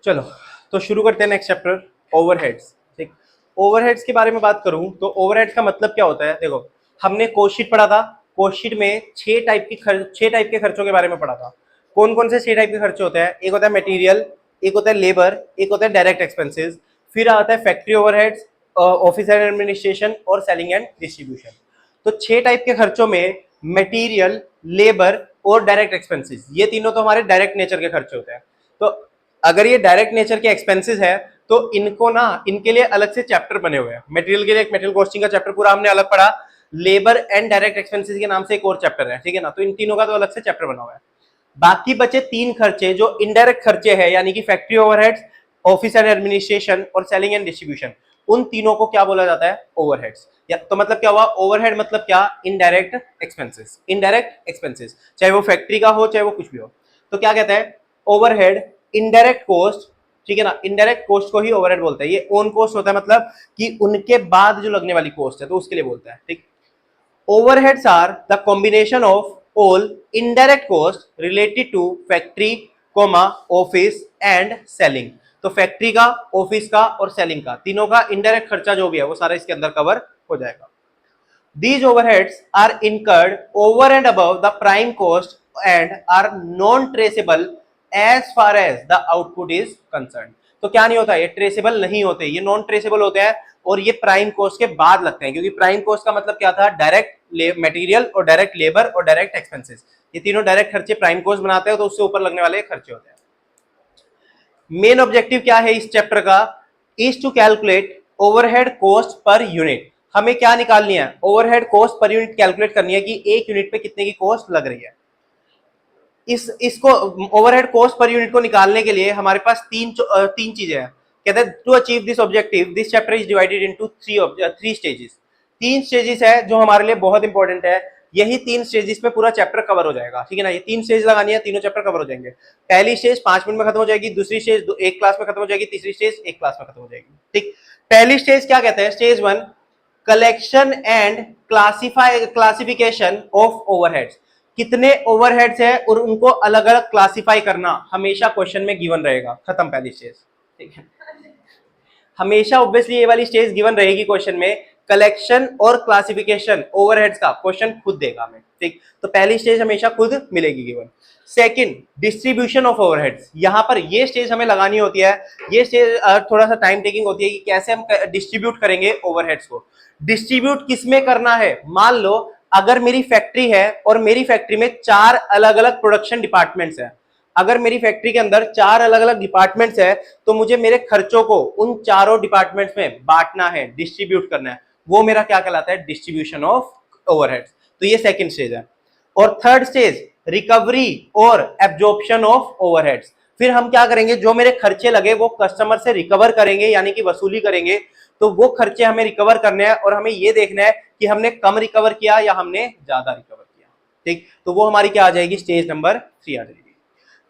चलो तो शुरू करते हैं नेक्स्ट चैप्टर, ओवरहेड्स। ठीक, ओवरहेड्स के बारे में बात करूं तो ओवरहेड्स का मतलब क्या होता है। देखो, हमने कोर्सशीट पढ़ा था। कोर्सशीट में छह टाइप के खर्चों के बारे में पढ़ा था। कौन कौन से छह टाइप के खर्चे होते हैं? एक होता है मटेरियल, एक होता है लेबर, एक होता है डायरेक्ट एक्सपेंसेस, फिर आता है factory overheads, office and administration और सेलिंग एंड डिस्ट्रीब्यूशन। तो छह टाइप के खर्चों में मटेरियल, लेबर और डायरेक्ट एक्सपेंसेस, ये तीनों तो हमारे डायरेक्ट नेचर के खर्चे होते हैं। तो अगर ये डायरेक्ट नेचर के एक्सपेंसेस है तो इनको ना, इनके लिए अलग से चैप्टर बने हुए हैं। मटेरियल के लिए एक मटेरियल कॉस्टिंग का चैप्टर पूरा हमने अलग पढ़ा। लेबर एंड डायरेक्ट एक्सपेंसेस के नाम से एक और चैप्टर है, ठीक है ना। तो इन तीनों का तो अलग से चैप्टर बना हुआ है। बाकी बचे तीन खर्चे जो इनडायरेक्ट खर्चे हैं, यानी कि factory overheads, office and administration और सेलिंग एंड डिस्ट्रीब्यूशन, उन तीनों को क्या बोला जाता है? ओवरहेड्स। या तो मतलब क्या हुआ? ओवरहेड मतलब क्या? Indirect expenses. इनडायरेक्ट एक्सपेंसेस चाहे वो फैक्ट्री का हो चाहे वो कुछ भी हो, तो क्या कहते हैं? ओवरहेड, इनडायरेक्ट कॉस्ट, ठीक है ना। इनडायरेक्ट कॉस्ट को ही ओवरहेड बोलते हैं। ये ओन कॉस्ट होता है, मतलब कि उनके बाद जो लगने वाली कॉस्ट है, तो उसके लिए बोलता है। ठीक, overheads are the combination of all indirect costs related to factory, office and selling। तो फैक्ट्री का, ऑफिस का और सेलिंग का, तीनों का इनडायरेक्ट खर्चा जो भी है वो सारा इसके अंदर कवर हो जाएगा। These overheads are incurred over and above the prime cost and are non-traceable as far as the output is concerned। तो क्या नहीं होता? ये ट्रेसेबल नहीं होते, ये नॉन ट्रेसेबल होते हैं और ये प्राइम कॉस्ट के बाद लगते हैं। क्योंकि प्राइम कॉस्ट का मतलब क्या था? डायरेक्ट मटेरियल और डायरेक्ट लेबर और डायरेक्ट एक्सपेंसेस, ये तीनों डायरेक्ट खर्चे प्राइम कॉस्ट बनाते हैं, तो उससे ऊपर लगने वाले खर्चे होते हैं। मेन ऑब्जेक्टिव क्या है इस चैप्टर का? Is to calculate overhead cost per unit. हमें क्या निकालनी है? Overhead cost per unit calculate करनी है कि एक यूनिट पे कितने की कॉस्ट लग रही है। इसको ओवरहेड कॉस्ट पर यूनिट को निकालने के लिए हमारे पास तीन चीजें हैं। कहते हैं to achieve this objective this chapter is divided into three stages. तीन स्टेजेस है जो हमारे लिए बहुत इंपॉर्टेंट है। यही तीन स्टेजेस पे पूरा चैप्टर कवर हो जाएगा, ठीक है ना। ये तीन स्टेज लगानी है, तीनों चैप्टर कवर हो जाएंगे। पहली स्टेज 5 मिनट में खत्म हो जाएगी, दूसरी स्टेज एक क्लास में खत्म हो जाएगी, तीसरी स्टेज एक क्लास में खत्म हो जाएगी। ठीक, पहली स्टेज क्या कहते हैं? Stage 1, collection and classification of overheads. कितने ओवरहेड्स है और उनको अलग अलग क्लासिफाई करना हमेशा क्वेश्चन में गिवन रहेगा। खत्म पहली स्टेज, ठीक है। हमेशा ऑब्वियसली ये वाली स्टेज गिवन रहेगी क्वेश्चन में। कलेक्शन और क्लासिफिकेशन ओवरहेड्स का क्वेश्चन खुद देगा हमें, ठीक। तो पहली स्टेज हमेशा खुद मिलेगी given. Second, distribution of overheads. यहां पर ये स्टेज हमें लगानी होती है। ये स्टेज थोड़ा सा टाइम टेकिंग होती है कि कैसे हम डिस्ट्रीब्यूट करेंगे ओवरहेड्स को। डिस्ट्रीब्यूट किसमें करना है? मान लो अगर मेरी फैक्ट्री है और मेरी फैक्ट्री में 4 अलग अलग प्रोडक्शन डिपार्टमेंट्स हैं। अगर मेरी फैक्ट्री के अंदर 4 अलग अलग डिपार्टमेंट्स है तो मुझे मेरे खर्चों को उन चारों डिपार्टमेंट्स में बांटना है, डिस्ट्रीब्यूट करना है। वो मेरा क्या कहलाता है? Distribution of overheads. तो ये सेकंड स्टेज है। और थर्ड स्टेज, रिकवरी और एब्जॉर्प्शन ऑफ ओवरहेड्स। फिर हम क्या करेंगे? जो मेरे खर्चे लगे वो कस्टमर से रिकवर करेंगे, यानी कि वसूली करेंगे। तो वो खर्चे हमें रिकवर करने हैं और हमें ये देखना है कि हमने कम रिकवर किया या हमने ज्यादा रिकवर किया। ठीक, तो वो हमारी क्या आ जाएगी? स्टेज नंबर 3 आ जाएगी।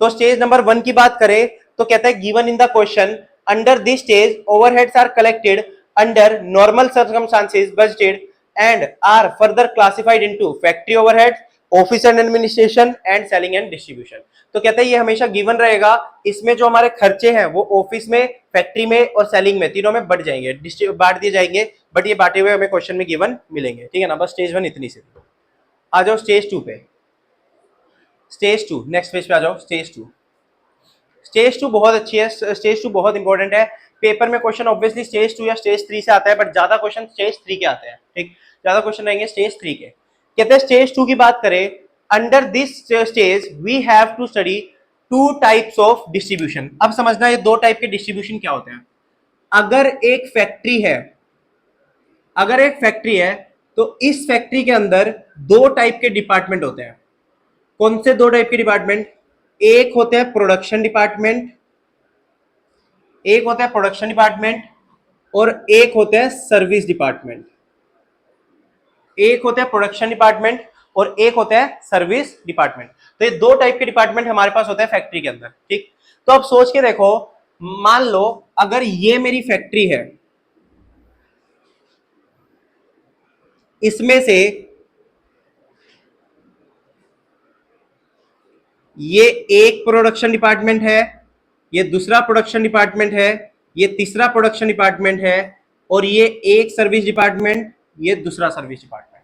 तो स्टेज नंबर 1 की बात करें तो कहता है given in the question under this stage overheads are collected under normal circumstances budgeted and are further classified into factory overheads, office and administration and selling and distribution. तो कहते हैं ये हमेशा गिवन रहेगा। इसमें जो हमारे खर्चे हैं वो ऑफिस में, फैक्ट्री में और सेलिंग में, तीनों में बढ़ जाएंगे, बांट दिए जाएंगे। बट ये बांटे हुए हमें क्वेश्चन में गिवन मिलेंगे, ठीक है ना। बस स्टेज 1 इतनी सी। आ जाओ स्टेज 2 पे। स्टेज 2, नेक्स्ट पेज पे आ जाओ। स्टेज 2, स्टेज 2 बहुत अच्छी है। स्टेज 2 बहुत इंपॉर्टेंट है। पेपर में क्वेश्चन ऑब्वियसली स्टेज 2 या स्टेज 3 से आता है, बट ज्यादा क्वेश्चन स्टेज 3 के आते हैं, ठीक। ज्यादा क्वेश्चन रहेंगे स्टेज 3 के। कहते हैं स्टेज 2 की बात करें, under this stage we have to study 2 types of distribution. अब समझना ये 2 टाइप के डिस्ट्रीब्यूशन क्या होते हैं। अगर एक फैक्ट्री है, अगर एक फैक्ट्री है तो इस फैक्ट्री के अंदर 2 टाइप के डिपार्टमेंट होते हैं। कौन से 2 टाइप के डिपार्टमेंट? एक होते हैं प्रोडक्शन डिपार्टमेंट, एक होता है प्रोडक्शन डिपार्टमेंट और एक होता है सर्विस डिपार्टमेंट। एक होता है प्रोडक्शन डिपार्टमेंट और एक होता है सर्विस डिपार्टमेंट। तो ये 2 टाइप के डिपार्टमेंट हमारे पास होते हैं फैक्ट्री के अंदर, ठीक। तो अब सोच के देखो, मान लो अगर ये मेरी फैक्ट्री है, इसमें से ये एक प्रोडक्शन डिपार्टमेंट है, ये दूसरा प्रोडक्शन डिपार्टमेंट है, ये तीसरा प्रोडक्शन डिपार्टमेंट है, और ये एक सर्विस डिपार्टमेंट, ये दूसरा सर्विस डिपार्टमेंट।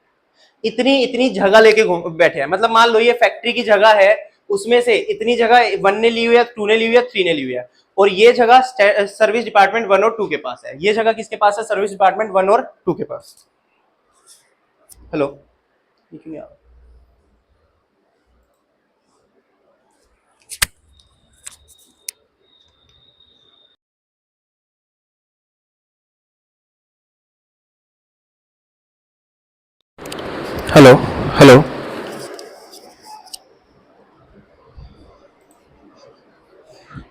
इतनी इतनी जगह लेके बैठे हैं। मतलब मान लो ये फैक्ट्री की जगह है, उसमें से इतनी जगह 1 ने ली हुई है, 2 ने ली हुई है, 3 ने ली हुई है, और ये जगह सर्विस डिपार्टमेंट 1 और 2 के पास है। ये जगह किसके पास है? सर्विस डिपार्टमेंट 1 और 2 के पास। हेलो, ये क्यों नहीं आ रहा? हेलो हेलो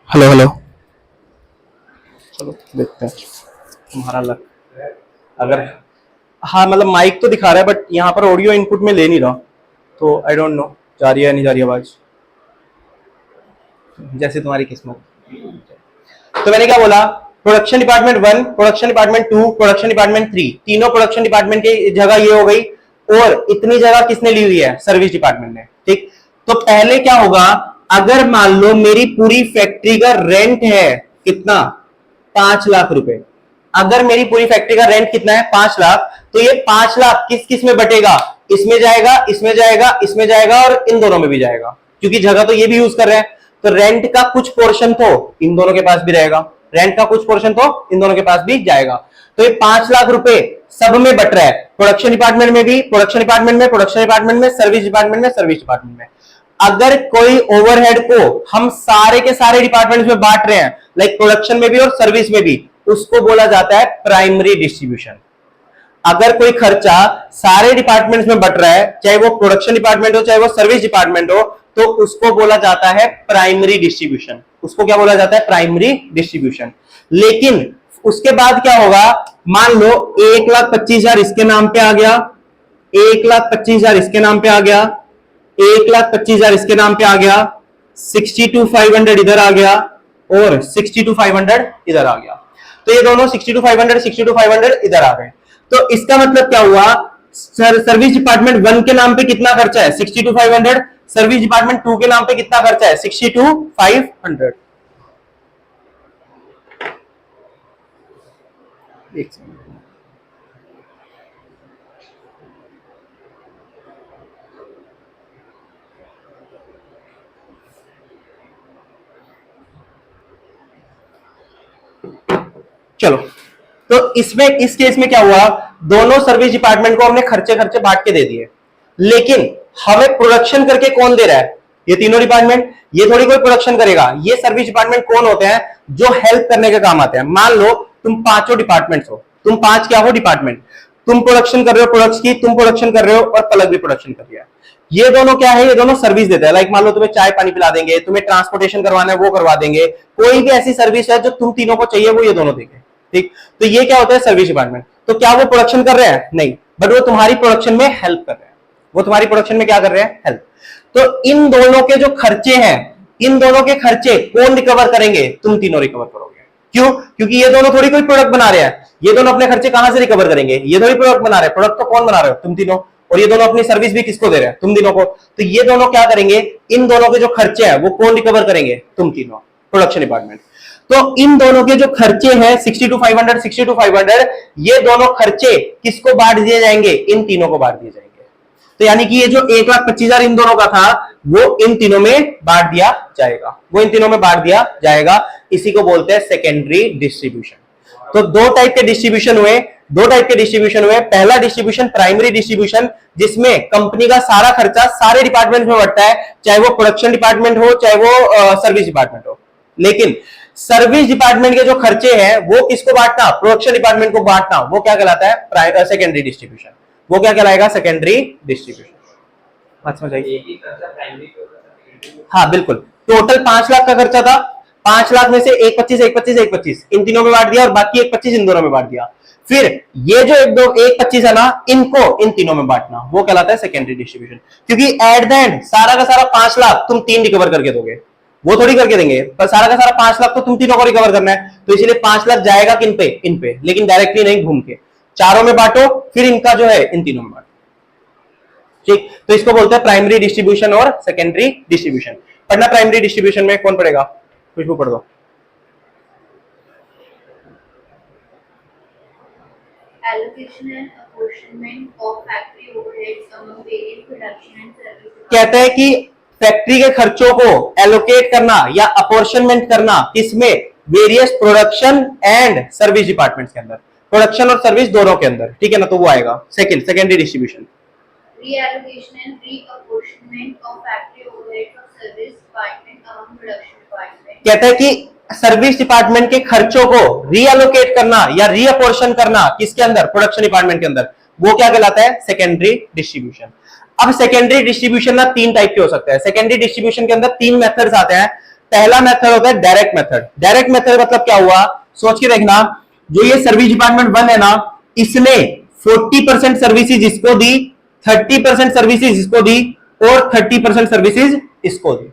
हेलो हेलो, चलो देखते हैं तुम्हारा लक। अगर हाँ, मतलब माइक तो दिखा रहा है बट यहाँ पर ऑडियो इनपुट में ले नहीं रहा, तो आई डोंट नो जा रही है नहीं जा रही आवाज, जैसे तुम्हारी किस्मत। तो मैंने क्या बोला? Production department 1, production department 2, production department 3, तीनों प्रोडक्शन डिपार्टमेंट की जगह ये हो गई, और इतनी जगह किसने ली हुई है? सर्विस डिपार्टमेंट ने। ठीक, तो पहले क्या होगा? अगर मान लो मेरी पूरी फैक्ट्री का रेंट है कितना? 5 लाख रुपए। अगर मेरी पूरी फैक्ट्री का रेंट कितना है? 5 लाख। तो ये 5 लाख किस किस में बटेगा? इसमें जाएगा, इसमें जाएगा, इसमें जाएगा, और इन दोनों में भी जाएगा, क्योंकि जगह तो ये भी यूज कर रहे हैं। तो रेंट का कुछ पोर्शन तो इन दोनों के पास भी रहेगा, रेंट का कुछ पोर्शन तो इन दोनों के पास भी जाएगा। तो ये 5 लाख रुपए सब में बट रहा है, प्रोडक्शन डिपार्टमेंट में भी, प्रोडक्शन डिपार्टमेंट में, प्रोडक्शन डिपार्टमेंट में, सर्विस डिपार्टमेंट में, सर्विस डिपार्टमेंट में। अगर कोई ओवरहेड को हम सारे के सारे डिपार्टमेंट्स में बांट रहे हैं, लाइक प्रोडक्शन में भी और सर्विस में भी, उसको बोला जाता है प्राइमरी डिस्ट्रीब्यूशन। अगर कोई खर्चा सारे डिपार्टमेंट्स में बट रहा है, चाहे वो प्रोडक्शन डिपार्टमेंट हो चाहे वो सर्विस डिपार्टमेंट हो, तो उसको बोला जाता है प्राइमरी डिस्ट्रीब्यूशन। उसको क्या बोला जाता है? Primary distribution. लेकिन उसके बाद क्या होगा? मान लो 1,25,000 इसके नाम पे आ गया, 1,25,000 इसके नाम पे आ गया, 1,25,000 इसके नाम पे आ गया, 62,500 इधर आ गया, और 62,500 इधर आ गया। तो ये दोनों 62,500 62,500 इधर आ गए। तो इसका मतलब क्या हुआ? सर्विस डिपार्टमेंट 1 के नाम पे कितना खर्चा है? 62,500। सर्विस डिपार्टमेंट 2 के नाम पे कितना खर्चा है? 62,500। एक सेकंड, चलो। तो इसमें इस केस में क्या हुआ? दोनों सर्विस डिपार्टमेंट को हमने खर्चे खर्चे बांट के दे दिए, लेकिन हमें प्रोडक्शन करके कौन दे रहा है? ये तीनों डिपार्टमेंट। ये थोड़ी कोई प्रोडक्शन करेगा। ये सर्विस डिपार्टमेंट कौन होते हैं? जो हेल्प करने के काम आते हैं। मान लो तुम पांचों डिपार्टमेंट्स हो, तुम 5 क्या हो? डिपार्टमेंट। तुम प्रोडक्शन कर रहे हो प्रोडक्ट्स की, तुम प्रोडक्शन कर रहे हो, और पलक भी प्रोडक्शन कर रही है। ये दोनों क्या है? ये दोनों सर्विस देते हैं। लाइक मान लो तुम्हें चाय पानी पिला देंगे, तुम्हें ट्रांसपोर्टेशन करवाना है वो करवा देंगे, कोई भी ऐसी सर्विस है जो तुम तीनों को चाहिए वो ये दोनों देंगे। ठीक, तो ये क्या होता है? Service department. तो क्या वो प्रोडक्शन कर रहे हैं? नहीं, बट वो तुम्हारी प्रोडक्शन में हेल्प कर रहे हैं। वो तुम्हारी प्रोडक्शन में क्या कर रहे हैं? हेल्प। तो इन दोनों के जो खर्चे हैं, इन दोनों के खर्चे कौन रिकवर करेंगे? तुम तीनों रिकवर करोगे। क्यों? क्योंकि ये दोनों थोड़ी कोई प्रोडक्ट बना रहे हैं। ये दोनों अपने खर्चे कहां से रिकवर करेंगे? ये थोड़ी प्रोडक्ट बना रहे हैं। प्रोडक्ट तो कौन बना रहे हो? तुम तीनों। और ये दोनों अपनी सर्विस भी किसको दे रहे हैं? तुम तीनों को। तो ये दोनों क्या करेंगे? इन दोनों के जो खर्चे हैं वो कौन रिकवर करेंगे? तुम तीनों, प्रोडक्शन डिपार्टमेंट। तो इन दोनों के जो खर्चे हैं 62,500 62,500, ये दोनों खर्चे किसको बांट दिए जाएंगे? इन तीनों को बांट दिए जाएंगे। तो यानी कि ये जो 1,25,000 इन दोनों का था वो इन तीनों में बांट दिया जाएगा, वो इन तीनों में बांट दिया जाएगा। इसी को बोलते हैं सेकेंडरी डिस्ट्रीब्यूशन। तो दो टाइप के डिस्ट्रीब्यूशन हुए, दो टाइप के डिस्ट्रीब्यूशन हुए। पहला डिस्ट्रीब्यूशन प्राइमरी डिस्ट्रीब्यूशन, जिसमें कंपनी का सारा खर्चा सारे डिपार्टमेंट में बढ़ता है, चाहे वो प्रोडक्शन डिपार्टमेंट हो चाहे वो सर्विस डिपार्टमेंट हो। लेकिन सर्विस डिपार्टमेंट के जो खर्चे हैं वो किसको बांटना? प्रोडक्शन डिपार्टमेंट को बांटना। वो क्या कहलाता है? Secondary distribution. वो क्या कहलाएगा? Secondary distribution. बात समझ आई? हाँ बिल्कुल। टोटल 5 लाख का खर्चा था, 5 लाख में से 1,25,000 1,25,000 1,25,000 इन तीनों में बांट दिया, और बाकी 1,25,000 इन दोनों में बांट दिया। फिर ये जो 1,25,000 है ना, इनको इन तीनों में बांटना, वो कहलाता है सेकेंडरी डिस्ट्रीब्यूशन। क्योंकि एट द एंड सारा का सारा 5 लाख तुम 3 रिकवर करके दोगे, वो थोड़ी करके देंगे, पर सारा का सारा 5 लाख तो तुम तीनों को रिकवर करना है। तो इसीलिए 5 लाख जाएगा किन पे? इन पे, लेकिन डायरेक्टली नहीं, घूम के चारों में बांटो, फिर इनका जो है इन तीनों में बांटो। ठीक, तो इसको बोलते हैं प्राइमरी डिस्ट्रीब्यूशन और सेकेंडरी डिस्ट्रीब्यूशन। पढ़ना प्राइमरी डिस्ट्रीब्यूशन में कौन पढ़ेगा? खुशबू पढ़ दो। Allocation and apportionment of factory overheads among various production and service कहता है कि फैक्ट्री के खर्चों को एलोकेट करना या अपॉर्शनमेंट करना किसमें, various production and service departments के अंदर, प्रोडक्शन और सर्विस दोनों के अंदर, ठीक है ना। तो वो आएगा secondary distribution. reallocation and reapportionment of factory overheads of service department among production department. कहता है कि सर्विस डिपार्टमेंट के खर्चों को रीअलोकेट करना या रीअपोर्शन करना किसके अंदर, प्रोडक्शन डिपार्टमेंट के अंदर, वो क्या कहलाता है, सेकेंडरी डिस्ट्रीब्यूशन। अब सेकेंडरी डिस्ट्रीब्यूशन ना तीन टाइप के हो सकते हैं। सेकेंडरी डिस्ट्रीब्यूशन के अंदर तीन मेथड्स आते हैं। पहला मेथड होता है डायरेक्ट मेथड। डायरेक्ट मेथड मतलब क्या हुआ, सोच के देखना, जो ये सर्विस डिपार्टमेंट 1 है ना, इसने 40% सर्विसेज इसको दी, 30% सर्विसेज इसको दी और 30% सर्विसेज इसको दी।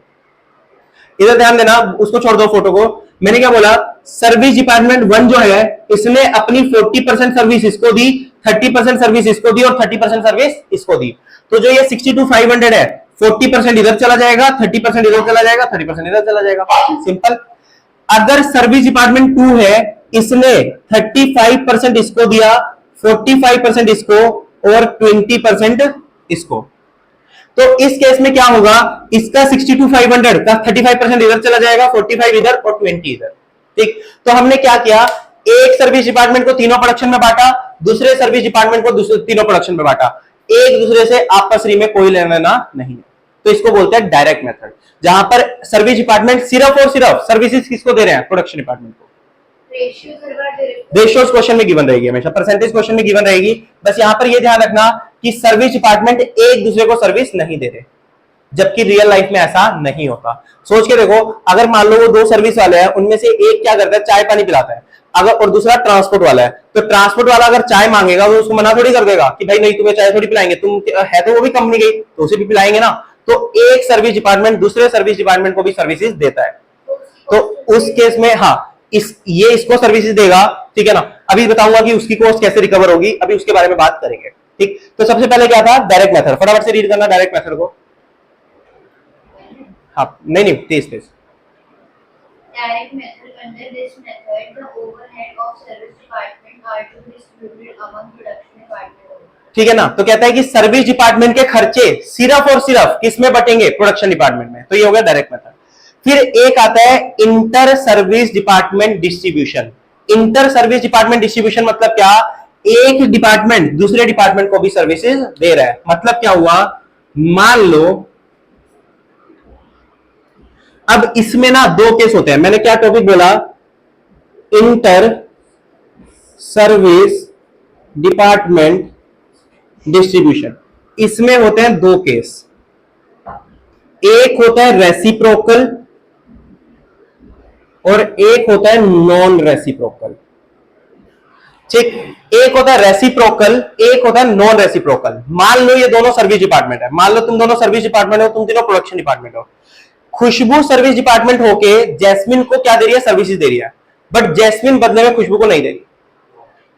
इधर ध्यान देना, उसको छोड़ दो फोटो को। मैंने क्या बोला, सर्विस डिपार्टमेंट 1 जो है इसने अपनी 40% सर्विस इसको दी, 30% सर्विस इसको दी और 30% सर्विस इसको दी। तो जो ये 62,500 है, 40% इधर चला जाएगा, 30% इधर चला जाएगा, 30% इधर चला जाएगा, सिंपल। अगर सर्विस डिपार्टमेंट 2 है, इसने 35% इसको दिया, 45% इसको और 20% इसको, तो इस केस में क्या होगा, इसका 62,500 का 35% इधर चला जाएगा, 45 इधर और 20 इधर, ठीक। तो हमने क्या किया, एक सर्विस डिपार्टमेंट को तीनों प्रोडक्शन में बांटा, दूसरे सर्विस डिपार्टमेंट को दूसरे तीनों प्रोडक्शन में बांटा, एक दूसरे से आपस में कोई लेना देना नहीं है। तो इसको बोलते हैं डायरेक्ट मेथड, जहां पर सर्विस डिपार्टमेंट सिर्फ और सिर्फ सर्विसेज किसको दे रहे हैं, प्रोडक्शन डिपार्टमेंट को। रेशियोज क्वेश्चन में गिवन रहेगी, हमेशा परसेंटेज क्वेश्चन में गिवन रहेगी। बस यहां पर यह ध्यान रखना कि सर्विस डिपार्टमेंट एक दूसरे को सर्विस नहीं दे रहे, जबकि रियल लाइफ में ऐसा नहीं होता। सोच के देखो, अगर मान लो वो दो सर्विस वाले हैं, उनमें से एक क्या करता है, चाय पानी पिलाता है, अगर और दूसरा ट्रांसपोर्ट वाला है, तो ट्रांसपोर्ट वाला अगर चाय मांगेगा तो उसको मना थोड़ी कर देगा कि भाई नहीं तुम्हें चाय थोड़ी पिलाएंगे, तुम है तो वो भी कंपनी गई तो उसे भी पिलाएंगे ना। तो एक सर्विस डिपार्टमेंट दूसरे सर्विस डिपार्टमेंट को भी सर्विसेज देता है, तो उस केस में हाँ ये इसको सर्विसेज देगा, ठीक है ना। अभी बताऊंगा कि उसकी कॉस्ट कैसे रिकवर होगी, अभी उसके बारे में बात करेंगे, ठीक। तो सबसे पहले क्या था, डायरेक्ट मेथड, फटाफट से रीड करना डायरेक्ट मेथड को। हाँ नहीं तेज तेज। Direct method. Under this method, the overhead of service department are to be distributed among production department. ठीक है ना। तो कहता है कि सर्विस डिपार्टमेंट के खर्चे सिर्फ और सिर्फ किसमें बटेंगे, प्रोडक्शन डिपार्टमेंट में। तो ये हो गया डायरेक्ट मेथड। फिर एक आता है inter service department distribution. Inter service department distribution मतलब क्या, एक डिपार्टमेंट दूसरे डिपार्टमेंट को भी सर्विसेज दे रहा है। मतलब क्या हुआ, मान लो अब इसमें ना दो केस होते हैं। मैंने क्या टॉपिक बोला, इंटर सर्विस डिपार्टमेंट डिस्ट्रीब्यूशन। इसमें होते हैं दो केस, एक होता है रेसिप्रोकल और एक होता है नॉन रेसिप्रोकल, ठीक। एक होता है रेसिप्रोकल, एक होता है नॉन रेसिप्रोकल। मान लो ये दोनों सर्विस डिपार्टमेंट है, मान लो तुम दोनों सर्विस डिपार्टमेंट हो, तुम तीनों प्रोडक्शन डिपार्टमेंट हो। खुशबू सर्विस डिपार्टमेंट होके जैस्मिन को क्या दे रही है, सर्विसेज दे रही है, बट जैस्मिन बदले में खुशबू को नहीं दे रही।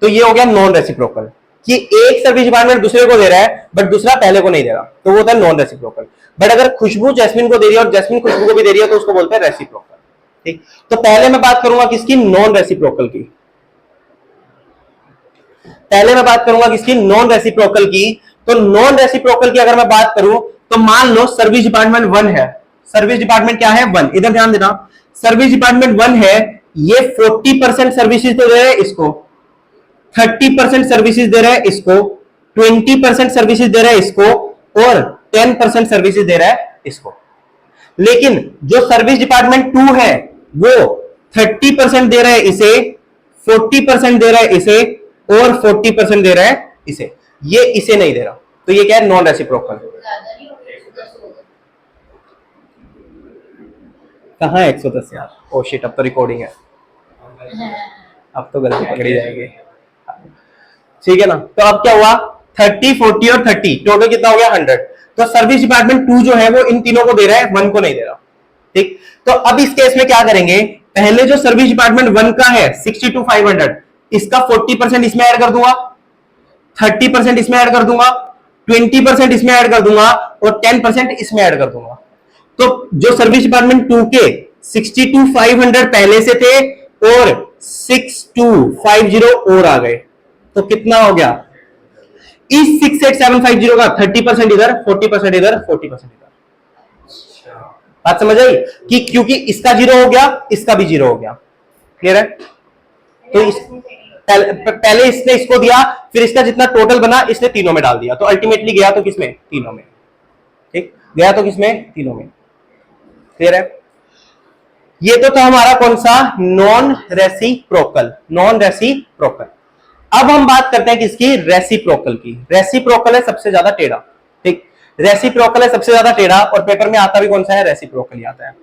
तो ये हो गया नॉन रेसिप्रोकल, कि एक सर्विस डिपार्टमेंट दूसरे को दे रहा है बट दूसरा पहले को नहीं दे रहा, तो वो होता है नॉन रेसिप्रोकल। बट अगर खुशबू जैस्मिन को दे रही है और जैस्मिन खुशबू को भी दे रही है तो उसको बोलते हैं रेसिप्रोकल, ठीक। तो पहले मैं बात करूंगा किसकी, नॉन रेसिप्रोकल की। पहले मैं बात करूंगा किसकी, नॉन रेसिप्रोकल की। तो नॉन रेसिप्रोकल की अगर मैं बात करूं तो मान लो सर्विस डिपार्टमेंट 1 है, सर्विस डिपार्टमेंट क्या है, 1। इधर ध्यान देना, सर्विस डिपार्टमेंट 1 है, ये 40% सर्विसेज तो दे रहे हैं इसको, 30% सर्विसेज दे रहा है इसको, 20% सर्विसेज दे रहा है इसको और 10% सर्विसेज दे रहा है इसको। लेकिन जो सर्विस डिपार्टमेंट 2 है वो 30% दे रहा है इसे, 40% दे रहा है इसे और 40% दे रहा है इसे, ये इसे नहीं दे रहा। तो ये क्या है, नॉन रेसिप्रोकल। कहां है 110 यार, ओ शिट, अब तो रिकॉर्डिंग है, अब तो गलती पकड़ी जाएगी, ठीक है ना। तो अब क्या हुआ, 30, 40 और 30, टोटल कितना हो गया, 100। तो सर्विस डिपार्टमेंट 2 जो है वो इन तीनों को दे रहा है, 1 को नहीं दे रहा, ठीक। तो अब इस केस में क्या करेंगे, पहले जो सर्विस डिपार्टमेंट 1 का है 62,500, इसका 40% इसमें ऐड कर दूंगा, 30% इसमें ऐड कर दूंगा, 20% इसमें ऐड कर दूंगा और 10% इसमें ऐड कर दूंगा। तो जो सर्विस डिपार्टमेंट 2 के 62,500 पहले से थे और 6250 और आ गए, तो कितना हो गया, इस 68750 का 30% इधर, 40% इधर, 40% इधर। बात समझ आई कि क्योंकि इसका जीरो हो गया, इसका भी जीरो हो गया। क्लियर है? तो इस पहले इसने इसको दिया, फिर इसका जितना टोटल बना इसने तीनों में डाल दिया, तो अल्टीमेटली गया तो किसमें, तीनों में। ठीक, गया तो किसमें, तीनों में। क्लियर है? ये तो था हमारा कौन सा, नॉन रेसिप्रोकल, नॉन रेसिप्रोकल। अब हम बात करते हैं किसकी, रेसिप्रोकल की। रेसिप्रोकल है सबसे ज्यादा टेढ़ा। ठीक, रेसिप्रोकल है सबसे ज्यादा टेढ़ा, और पेपर में आता भी कौन सा है, रेसिप्रोकल ही आता है।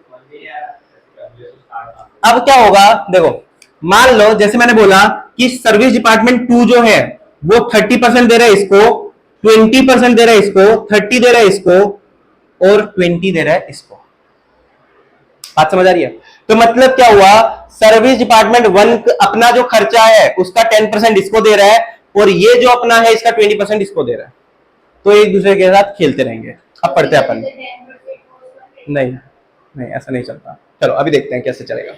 अब क्या होगा, देखो मान लो जैसे मैंने बोला कि सर्विस डिपार्टमेंट 2 जो है वो 30% दे रहा है इसको, 20% दे रहा है इसको, 30 दे रहा है इसको, और 20 दे रहा है इसको। बात समझ आ रही है? तो मतलब क्या हुआ, सर्विस डिपार्टमेंट 1 अपना जो खर्चा है उसका 10% इसको दे रहा है, और ये जो अपना है इसका 20% इसको दे रहा है। तो एक दूसरे के साथ खेलते रहेंगे। अब पढ़ते हैं अपन। नहीं नहीं, ऐसा नहीं चलता। चलो अभी देखते हैं कैसे चलेगा।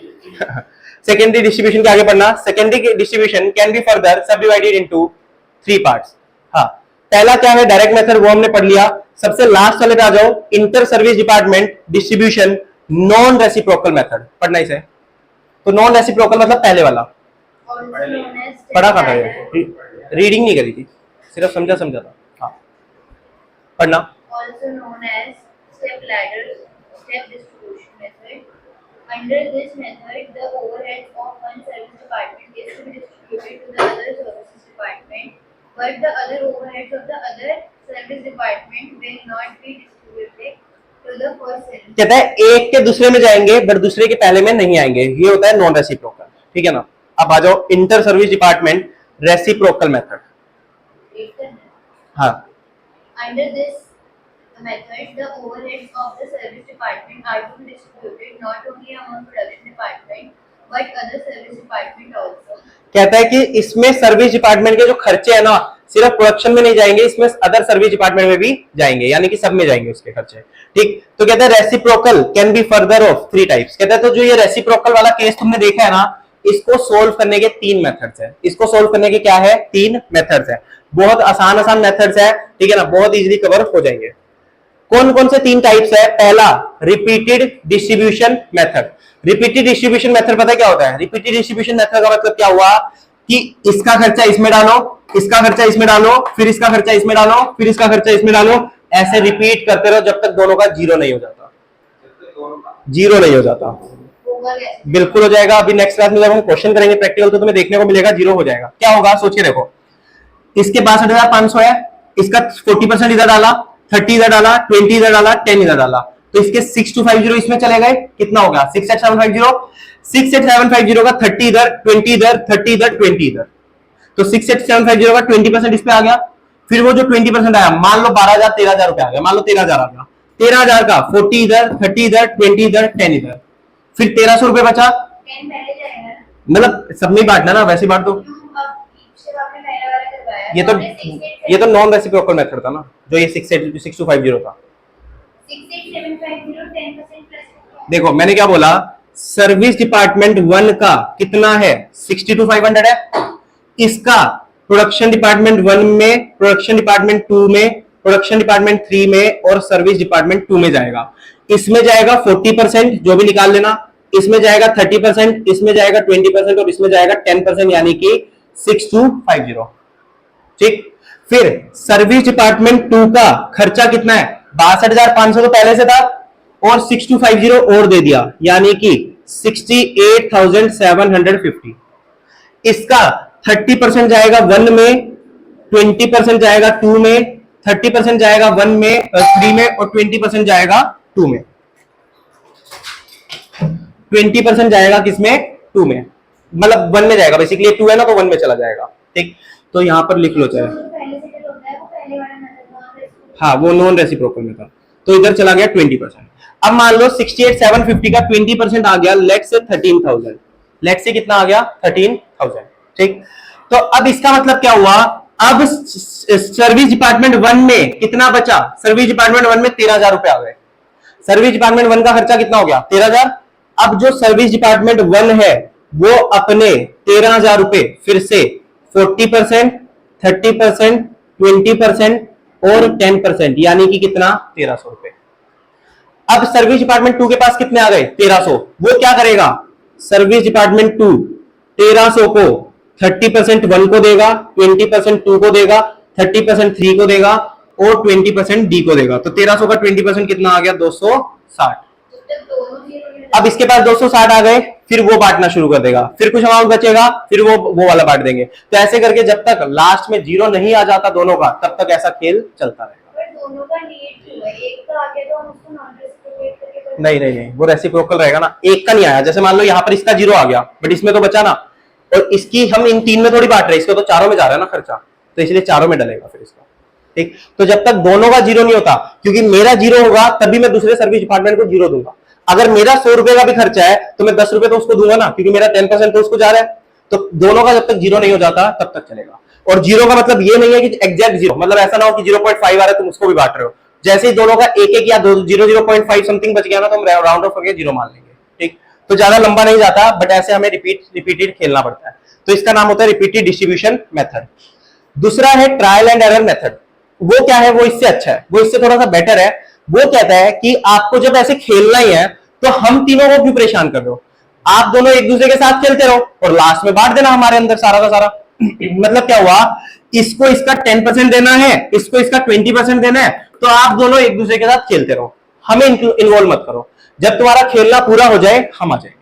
सेकेंडरी डिस्ट्रीब्यूशन के आगे पढ़ना। Secondary distribution can be further सब डिवाइडेड इनटू 3 पार्ट्स। हाँ, पहला क्या है, डायरेक्ट मेथड, वो हमने पढ़ लिया। सबसे लास्ट वाले पे आ जाओ, inter service department distribution non reciprocal method. पढ़ना इसे। तो नॉन रेसिप्रोकल मतलब पहले वाला। पढ़ा कहाँ था ये? रीडिंग नहीं करी थी, सिर्फ समझा था। हाँ पढ़ना। Also known as step ladder step distribution method. Under this method, the overheads of one service department is to be distributed to the other services department, but the other overheads of the other service department will not be distributed to the first service. कहता है एक के दूसरे में जाएंगे but दूसरे के पहले में नहीं आएंगे, ये होता है नॉन रेसिप्रोकल। ठीक है ना? अब आ जाओ inter service department reciprocal method. हाँ, Under this method, the overheads of the service department are to be distributed not only among production department but other service department also. कहता है कि इसमें सर्विस डिपार्टमेंट के जो खर्चे हैं ना, सिर्फ प्रोडक्शन में नहीं जाएंगे, इसमें अदर सर्विस डिपार्टमेंट में भी जाएंगे, यानी कि सब में जाएंगे उसके खर्चे। ठीक, तो कहता है reciprocal can be further of 3 types. कहता है तो जो ये रेसिप्रोकल वाला केस तुमने देखा है ना, इसको सोल्व करने के 3 मेथड्स हैं। इसको सोल्व करने के क्या है, 3 मेथड्स हैं। बहुत आसान मेथड्स है। ठीक है ना, बहुत इजीली कवर हो जाएंगे। कौन कौन से 3 टाइप्स है? पहला repeated distribution method. Repeated distribution method पता है क्या होता है? रिपीटेड डिस्ट्रीब्यूशन मेथड का मतलब क्या हुआ कि इसका खर्चा इसमें डालो, इसका खर्चा इसमें डालो, फिर इसका खर्चा इसमें डालो, फिर इसका खर्चा इसमें डालो, ऐसे रिपीट करते रहो जब तक दोनों का जीरो नहीं हो जाता। जीरो नहीं हो जाता, बिल्कुल हो जाएगा। अभी नेक्स्ट क्लास में जब हम क्वेश्चन करेंगे प्रैक्टिकल तो तुम्हें देखने को मिलेगा जीरो हो जाएगा। क्या होगा सोच के देखो, इसके 62,500 है, इसका 40% इधर डाला, 30 इधर डाला, 20 इधर डाला, 10 इधर डाला, तो इसके 6250 इसमें चले गए। कितना हो गया? 68750। 68750 का 30 इधर, 20 इधर, 30 इधर, 20 इधर, तो 68750 का 20% इस पे आ गया। फिर वो जो 20% आया, मान लो 12,000 13,000 रुपए आ गया, मान लो 13,000 आ गया। 13,000 का 40 इधर, 30 इधर, 20 इधर, 10 इधर, फिर 1,300 रुपए बचा। मतलब सब में बांटना ना, वैसे बांट दो। ये तो नॉन रेसिप्रोकल मेथड था ना, जो ये 68250 था। 68750 10% प्लस। देखो मैंने क्या बोला, सर्विस डिपार्टमेंट 1 का कितना है, 62,500 है। इसका प्रोडक्शन डिपार्टमेंट 1 में, प्रोडक्शन डिपार्टमेंट 2 में, प्रोडक्शन डिपार्टमेंट 3 में और सर्विस डिपार्टमेंट 2 में जाएगा। इसमें जाएगा 40%, जो भी निकाल लेना। इसमें जाएगा 30%, इसमें जाएगा 20% और इसमें जाएगा 10%, यानी कि 6250। ठीक, फिर सर्विस डिपार्टमेंट 2 का खर्चा कितना है, 62,500 तो पहले से था और 6250 और दे दिया, यानी कि 68,750। इसका 30% जाएगा 1 में, 20% जाएगा 2 में, 30% जाएगा 1 में 3 में और 20% जाएगा 2 में। 20% जाएगा किसमें, 2 में, मतलब 1 में जाएगा। बेसिकली 2 है ना, तो 1 में चला जाएगा। ठीक, तो यहां पर लिख लो चाहे, हाँ वो नॉन रेसिप्रोकल में था, तो इधर चला गया 20%। अब मान लो 68,750 का 20% आ गया, लेट से 13,000। लेट से कितना आ गया, 13,000। ठीक, तो अब इसका मतलब क्या हुआ, अब सर्विस डिपार्टमेंट 1 में कितना बचा, सर्विस डिपार्टमेंट 1 में 13,000 रुपए आ गए। सर्विस डिपार्टमेंट 1 का खर्चा कितना हो गया, 13,000। अब जो सर्विस डिपार्टमेंट 1 है वो अपने 13,000 रुपए फिर से 40%, 30%, 20% और 10%, यानी कि कितना 1300 रुपए। अब सर्विस डिपार्टमेंट 2 के पास कितने आ गए 1300। वो क्या करेगा, सर्विस डिपार्टमेंट 2 1300 को 30% 1 को देगा, 20% 2 को देगा, 30% 3 को देगा और 20% डी को देगा। तो 1300 का 20% कितना आ गया 260। अब इसके पास 260 आ गए, फिर वो बांटना शुरू कर देगा, फिर कुछ अमाउंट बचेगा, फिर वो वाला बांट देंगे। तो ऐसे करके जब तक लास्ट में जीरो नहीं आ जाता दोनों का, तब तक ऐसा खेल चलता रहेगा। दोनों का नीड क्यों है? एक का आगे तो हम उसको नॉन रेसिप्रोकेट करके नहीं, वो रेसिप्रोकल रहेगा ना। एक का नहीं आया, जैसे मान लो यहाँ पर इसका जीरो आ गया, बट इसमें तो बचा ना, और इसकी हम इन 3 में थोड़ी बांट रहे हैं, इसको तो चारों में जा रहा है ना खर्चा, तो इसलिए चारों में डलेगा फिर इसका। ठीक, तो जब तक दोनों का जीरो नहीं होता, क्योंकि मेरा जीरो होगा तभी मैं दूसरे सर्विस डिपार्टमेंट को जीरो दूंगा। अगर मेरा 100 रुपए का भी खर्चा है तो मैं 10 रुपए तो उसको दूंगा ना, क्योंकि मेरा 10% तो उसको जा रहा है। तो दोनों का जब तक जीरो नहीं हो जाता तब तक चलेगा। और जीरो का मतलब ये नहीं है कि एग्जैक्ट जीरो, मतलब ऐसा ना हो कि 0.5 आ रहा है तुम उसको भी बांट रहे हो। जैसे ही दोनों का एक या 0.5 समथिंग बच गया ना, तो हम राउंड ऑफ करके जीरो मान लेंगे। ठीक, तो ज्यादा लंबा नहीं जाता, बट ऐसे हमें रिपीटेड खेलना पड़ता है। तो इसका नाम होता है रिपीटेड डिस्ट्रीब्यूशन मेथड। दूसरा है ट्रायल एंड एरर मेथड। वो क्या है, वो इससे अच्छा है, वो इससे थोड़ा सा बेटर है। वो कहता है कि आपको जब ऐसे खेलना ही है तो हम तीनों को क्यों परेशान कर रहे हो, आप दोनों एक दूसरे के साथ खेलते रहो और लास्ट में बांट देना हमारे अंदर सारा का सारा। मतलब क्या हुआ, इसको इसका 10% देना है, इसको इसका 20% देना है, तो आप दोनों एक दूसरे के साथ खेलते रहो, हमें इन्वॉल्व मत करो। जब तुम्हारा खेलना पूरा हो जाए हम आ जाएंगे।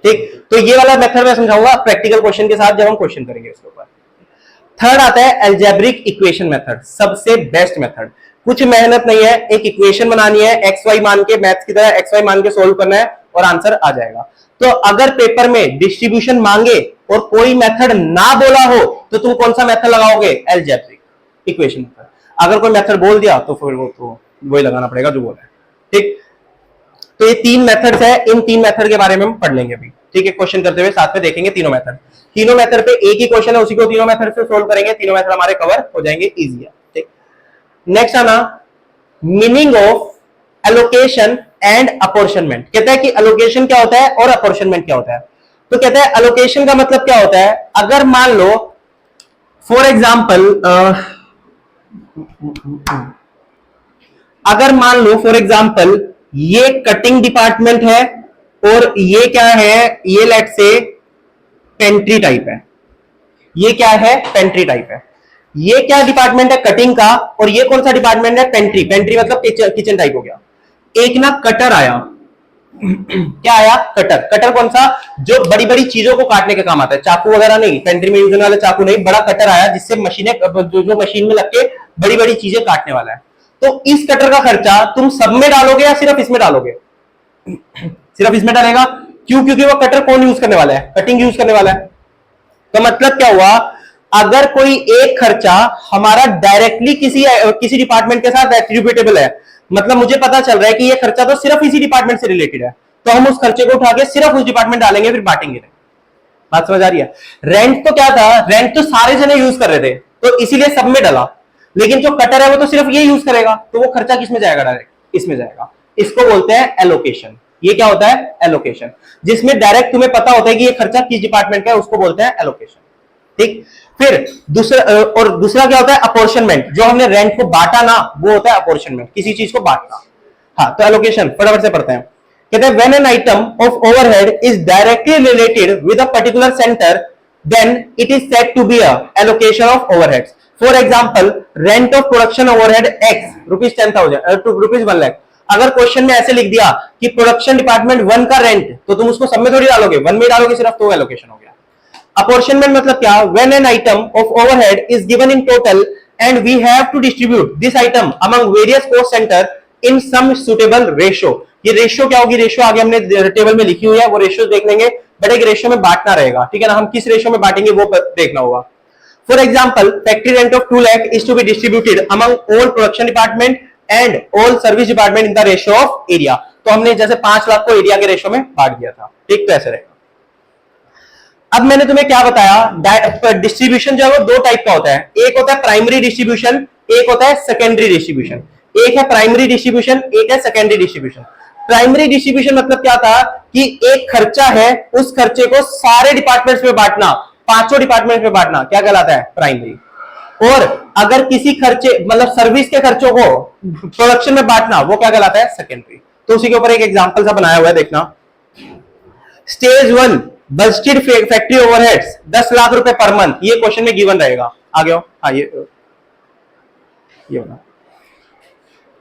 ठीक, तो ये वाला मेथड मैं समझाऊंगा प्रैक्टिकल क्वेश्चन के साथ जब हम क्वेश्चन करेंगे उसके ऊपर। थर्ड आता है एल्जेब्रिक इक्वेशन मेथड, सबसे बेस्ट मेथड। कुछ मेहनत नहीं है, एक इक्वेशन बनानी है, एक्स वाई मान के, मैथ्स की तरह एक्स वाई मान के सोल्व करना है और आंसर आ जाएगा। तो अगर पेपर में डिस्ट्रीब्यूशन मांगे और कोई मेथड ना बोला हो तो तुम कौन सा मेथड लगाओगे, एल्जेब्रिक इक्वेशन मेथड। अगर कोई मेथड बोल दिया तो फिर वो तो वही लगाना पड़ेगा जो बोला है। ठीक, तो ये 3 मेथड्स है, इन 3 मेथड के बारे में हम पढ़ लेंगे अभी। ठीक है, क्वेश्चन करते हुए साथ में देखेंगे तीनों मेथड। तीनों मेथड पे एक ही क्वेश्चन है, उसी को तीनों मेथड से सोल्व करेंगे, तीनों मेथड हमारे कवर हो जाएंगे इजी है। ठीक, नेक्स्ट आना meaning of allocation and apportionment. कहता है कि एलोकेशन क्या होता है और अपॉर्शनमेंट क्या होता है। तो कहता है एलोकेशन का मतलब क्या होता है, अगर मान लो फॉर एग्जांपल ये कटिंग डिपार्टमेंट है और ये क्या है, ये लेट से पेंट्री टाइप है। ये क्या है, पेंट्री टाइप है। ये क्या डिपार्टमेंट है, कटिंग का, और ये कौन सा डिपार्टमेंट है, पेंट्री। पेंट्री मतलब किचन टाइप हो गया। एक ना कटर आया क्या आया, कटर। कटर कौन सा, जो बड़ी बड़ी चीजों को काटने के काम आता है, चाकू वगैरह नहीं, पेंट्री में यूज होने वाले चाकू नहीं, बड़ा कटर आया जिससे मशीनें जो मशीन में लग के बड़ी बड़ी चीजें काटने वाला है। तो इस कटर का खर्चा तुम सब में डालोगे या सिर्फ इसमें डालोगे, सिर्फ इसमें डालेगा। क्यों, क्योंकि वो कटर कौन यूज करने वाला है, कटिंग यूज करने वाला है। तो मतलब क्या हुआ, अगर कोई एक खर्चा हमारा डायरेक्टली किसी डिपार्टमेंट के साथ एट्रीब्यूटेबल है, मतलब मुझे पता चल रहा है कि ये खर्चा तो सिर्फ इसी डिपार्टमेंट से रिलेटेड है, तो हम उस खर्चे को उठा के सिर्फ उस डिपार्टमेंट डालेंगे, फिर बांटेंगे। बात समझ आ रही है। रेंट तो क्या था, रेंट तो सारे जने यूज कर रहे थे, तो इसीलिए सब में डाला। लेकिन जो कटर है वो तो सिर्फ ये यूज करेगा, तो वो खर्चा किसमें जाएगा, डायरेक्ट इसमें जाएगा। इसको बोलते हैं एलोकेशन। ये क्या होता है, एलोकेशन, जिसमें डायरेक्ट तुम्हें पता होता है कि ये खर्चा किस डिपार्टमेंट का है, उसको बोलते हैं एलोकेशन। ठीक, फिर दूसरा क्या होता है, अपॉर्शनमेंट। जो हमने रेंट को बांटा ना, वो होता है अपॉर्शनमेंट, किसी चीज को बांटना। हाँ, तो एलोकेशन फटाफट से पढ़ते हैं। कहते हैं when an item of overhead is directly related with a particular centre, then it is said to be a allocation of overheads. For example, rent of production overhead X ₹10,000 rupees 1 lakh. अगर question में ऐसे लिख दिया कि production department 1 का rent, तो तुम उसको सब में थोड़ी डालोगे, 1 में डालोगे सिर्फ, तो एलोकेशन हो गया। अपॉर्शनमेंट मतलब क्या, when an item of overhead is given in total and we have to distribute this item among various cost center in some suitable ratio। ये रेशियो क्या होगी, रेशियो आगे हमने टेबल में लिखी हुई है, वो रेशियो देख लेंगे, बट एक रेशियो में बांटना रहेगा। ठीक है ना, हम किस रेशियो में बांटेंगे वो देखना होगा। For example, factory rent of 2 lakh is to be distributed among all production department and all service department in the ratio of area। तो हमने जैसे 5 लाख को एरिया के रेशियो में बांट दिया था। ठीक, तो ऐसे रहेगा। अब मैंने तुम्हें क्या बताया, डिस्ट्रीब्यूशन जो है वो 2 टाइप का होता है। एक होता है प्राइमरी डिस्ट्रीब्यूशन, एक होता है सेकेंडरी डिस्ट्रीब्यूशन। एक है प्राइमरी डिस्ट्रीब्यूशन, एक है सेकेंडरी डिस्ट्रीब्यूशन। प्राइमरी डिस्ट्रीब्यूशन मतलब क्या था कि एक खर्चा है, उस खर्चे को सारे डिपार्टमेंट्स में बांटना, 5 डिपार्टमेंट में बांटना, क्या कहलाता है, प्राइमरी। और अगर किसी खर्चे मतलब सर्विस के खर्चों को प्रोडक्शन में बांटना वो क्या कहलाता है, सेकेंडरी। तो उसी के ऊपर एक एग्जांपल सा बनाया हुआ है, देखना। Stage 1 budgeted factory overheads 10 lakh रुपए पर मंथ, ये क्वेश्चन में गिवन रहेगा। आगे आओ, हाँ ये होगा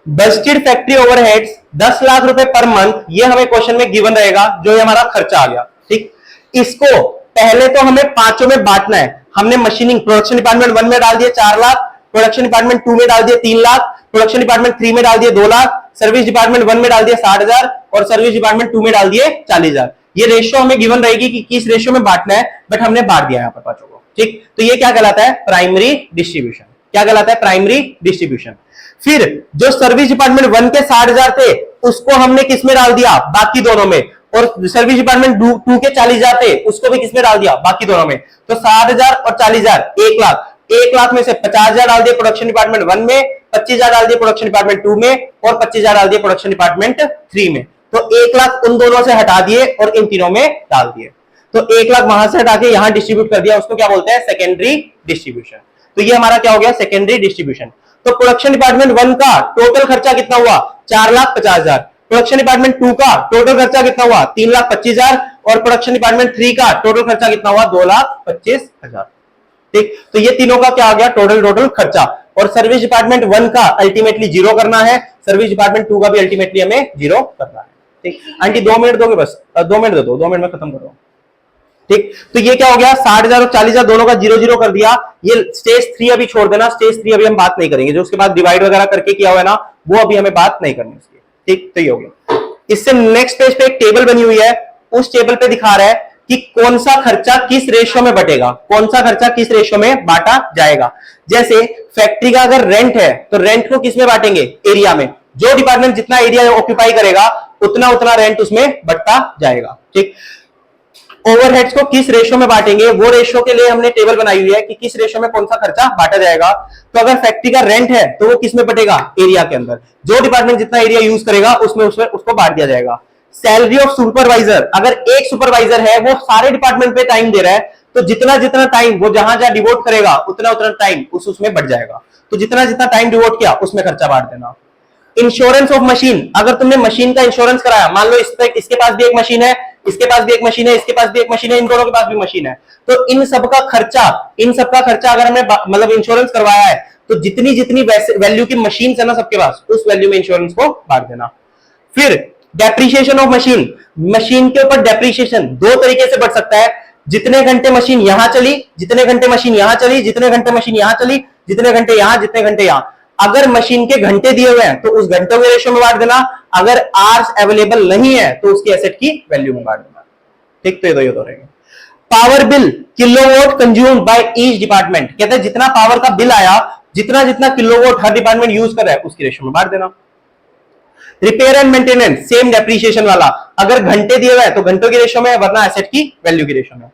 बजटेड फैक्ट्री ओवरहेड्स 10 लाख रुपए पर मंथ, ये हमें क्वेश्चन में गिवन रहेगा, जो ये हमारा खर्चा आ गया। ठीक, इसको पहले तो हमें पांचों में बांटना है। हमने मशीनिंग प्रोडक्शन डिपार्टमेंट 1 में डाल दिए 4 लाख, प्रोडक्शन डिपार्टमेंट 2 में डाल दिए 3 लाख, प्रोडक्शन डिपार्टमेंट 3 में डाल दिए 2 लाख, सर्विस डिपार्टमेंट 1 में डाल दिए 60,000 और सर्विस डिपार्टमेंट 2 में डाल दिए 40,000। ये रेशियो हमें गिवन रहेगी कि किस रेशियो में बांटना है, बट हमने बांट दिया यहाँ पर पांचों को। ठीक, तो ये क्या कहलाता है, प्राइमरी डिस्ट्रीब्यूशन। क्या कहलाता है, प्राइमरी डिस्ट्रीब्यूशन। फिर जो सर्विस डिपार्टमेंट 1 के 60,000 थे उसको हमने किस में डाल दिया, बाकी दोनों में, और सर्विस डिपार्टमेंट 2 के 40,000 थे उसको भी किसमें डाल दिया, बाकी दोनों में। तो 60,000 और 40,000 1 लाख, 1 लाख में से 50,000 डाल दिए प्रोडक्शन डिपार्टमेंट 1 में, 25,000 डाल दिए प्रोडक्शन डिपार्टमेंट 2 में और 25,000 डाल दिए प्रोडक्शन डिपार्टमेंट 3 में। तो 1 लाख उन दोनों से हटा दिए और इन तीनों में डाल दिए। तो 1 लाख वहां से हटा के यहां डिस्ट्रीब्यूट कर दिया, उसको क्या बोलते हैं, सेकेंडरी डिस्ट्रीब्यूशन। तो ये हमारा क्या हो गया, सेकेंडरी डिस्ट्रीब्यूशन। तो प्रोडक्शन डिपार्टमेंट 1 का टोटल खर्चा कितना हुआ, 4,50,000। प्रोडक्शन डिपार्टमेंट 2 का टोटल खर्चा कितना हुआ, 3,25,000 और प्रोडक्शन डिपार्टमेंट 3 का टोटल खर्चा कितना हुआ, 2,25,000। ठीक, तो ये तीनों का क्या आ गया, टोटल खर्चा। और सर्विस डिपार्टमेंट 1 का अल्टीमेटली 0 करना है, सर्विस डिपार्टमेंट 2 का भी अल्टीमेटली हमें 0 करना है। ठीक, आंटी 2 मिनट दोगे, बस 2 मिनट दे दो, 2 मिनट में खत्म करो। ठीक, तो ये क्या हो गया, 60,000 और 40,000 दोनों का 0-0 कर दिया। ये स्टेज 3 अभी छोड़ देना, स्टेज 3 अभी हम बात नहीं करेंगे, जो उसके बाद डिवाइड वगैरह करके किया हुआ है ना, वो अभी हमें बात नहीं करनी उसकी। ठीक, तो ये हो गया। इससे नेक्स्ट पेज पे एक टेबल बनी हुई है, उस टेबल पे दिखा रहा है कि कौन सा खर्चा किस रेशियो में बटेगा, कौन सा खर्चा किस रेशियो में बांटा जाएगा। जैसे फैक्ट्री का अगर रेंट है तो रेंट को किस में बांटेंगे, एरिया में। जो डिपार्टमेंट जितना एरिया ऑक्यूपाई करेगा उतना रेंट उसमें बढ़ता जाएगा। ठीक, ओवरहेड्स को किस रेशियो में बांटेंगे, वो रेशियो के लिए हमने टेबल बनाई हुई है कि किस रेशियो में कौन सा खर्चा बांटा जाएगा। तो अगर फैक्ट्री का रेंट है तो वो किस में बटेगा, एरिया के अंदर। जो डिपार्टमेंट जितना एरिया यूज करेगा उसमें उसको बांट दिया जाएगा। सैलरी ऑफ सुपरवाइजर, अगर एक सुपरवाइजर है वो सारे डिपार्टमेंट पे टाइम दे रहा है, तो जितना टाइम वो जहां डिवोट करेगा उतना टाइम उसमें बढ़ जाएगा। तो जितना टाइम डिवोट किया उसमें खर्चा बांट देना। इंश्योरेंस ऑफ मशीन, अगर तुमने मशीन का इंश्योरेंस कराया, मान लो इसके पास भी एक मशीन है, इसके पास भी एक मशीन है, इसके पास भी एक मशीन है, इन दोनों के पास भी मशीन है, तो इन सबका खर्चा अगर हमने मतलब इंश्योरेंस करवाया है, तो जितनी वैल्यू की मशीन है ना सबके पास, उस वैल्यू में इंश्योरेंस को बांट देना। फिर डेप्रिसिएशन ऑफ मशीन, मशीन के ऊपर डेप्रिसिएशन 2 तरीके से बढ़ सकता है। जितने घंटे मशीन यहां चली, जितने घंटे मशीन यहां चली, जितने घंटे मशीन यहां चली, जितने घंटे यहां, जितने घंटे यहां। अगर मशीन के घंटे दिए हुए हैं तो उस घंटों के रेशियो में बांट देना, अगर आवर्स अवेलेबल नहीं है तो उसकी एसेट की वैल्यू में बांट देना। ठीक, तो ये तो रहेंगे। Power bill kilowatt consumed by each department, कहते हैं जितना पावर का बिल आया, जितना किलोवाट हर डिपार्टमेंट यूज कर रहा है उसकी रेशियो में बांट देना। Repair and maintenance same depreciation वाला, अगर घंटे दिए हुए हैं तो घंटों की रेशियो में, वरना एसेट की वैल्यू की रेशियो में।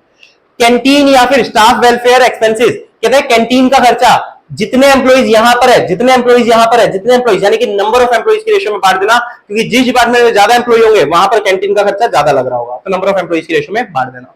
कैंटीन या फिर स्टाफ वेलफेयर एक्सपेंसेस, कहते हैं कैंटीन का खर्चा जितने एम्प्लॉइज यहां पर है, जितने एम्प्लॉइज यहां पर है, जितने एम्प्लॉइज यानी कि नंबर ऑफ एम्प्लॉइज की रेशियो में बांट देना, क्योंकि जिस डिपार्टमेंट में ज्यादा एम्प्लॉय होंगे वहां पर कैंटीन का खर्चा ज्यादा लग रहा होगा, तो नंबर ऑफ एम्प्लॉइज की रेशियो में बांट देना।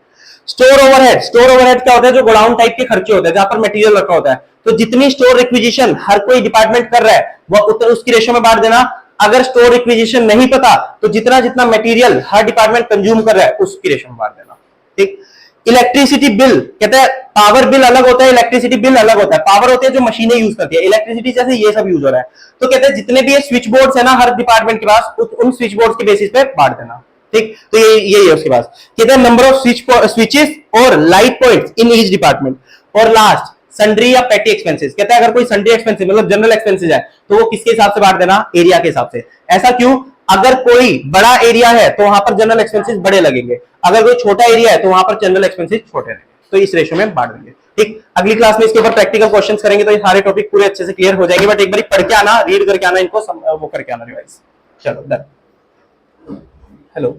स्टोर ओवरहेड, स्टोर ओवरहेड क्या होता है, जो गोडाउन टाइप के खर्चे होते हैं जहां पर मटेरियल रखा होता है, तो जितनी स्टोर रिक्विजिशन हर कोई डिपार्टमेंट कर रहा है वह उसकी रेशियो में बांट देना। अगर स्टोर रिक्विजिशन नहीं पता तो जितना मटेरियल हर डिपार्टमेंट कंज्यूम कर रहा है उसकी रेशियो में बांट देना। ठीक, इलेक्ट्रिसिटी बिल, कहते हैं पावर बिल अलग होता है, इलेक्ट्रिसिटी बिल अलग होता है। पावर होते हैं जो मशीनें यूज करती है, इलेक्ट्रिसिटी जैसे ये सब यूज हो रहा है, तो कहते हैं जितने भी स्विच बोर्ड्स है ना हर डिपार्टमेंट के पास, उन स्विच बोर्ड्स के बेसिस पे बांट देना। ठीक, तो ये है उसके पास। कहते हैं नंबर ऑफ स्विचेस और light points in each department. और लास्ट सन्ड्री या पेटी एक्सपेंसेस, कहता है अगर कोई सन्ड्री एक्सपेंसेस मतलब जनरल एक्सपेंसेस है तो वो किसके हिसाब से बांट देना, एरिया के हिसाब से। ऐसा क्यों, अगर कोई बड़ा एरिया है तो वहां पर जनरल एक्सपेंसेस बड़े लगेंगे, अगर कोई छोटा एरिया है तो वहां पर जनरल एक्सपेंसेस छोटे लगेंगे, तो इस रेशियो में बांट देंगे। ठीक, अगली क्लास में इसके ऊपर प्रैक्टिकल क्वेश्चंस करेंगे तो ये सारे टॉपिक पूरे अच्छे से क्लियर हो जाएंगे, बट एक बार पढ़ के आना, रीड करके आना, इनको वो करके आना रिवाइज। चलो डन। हेलो।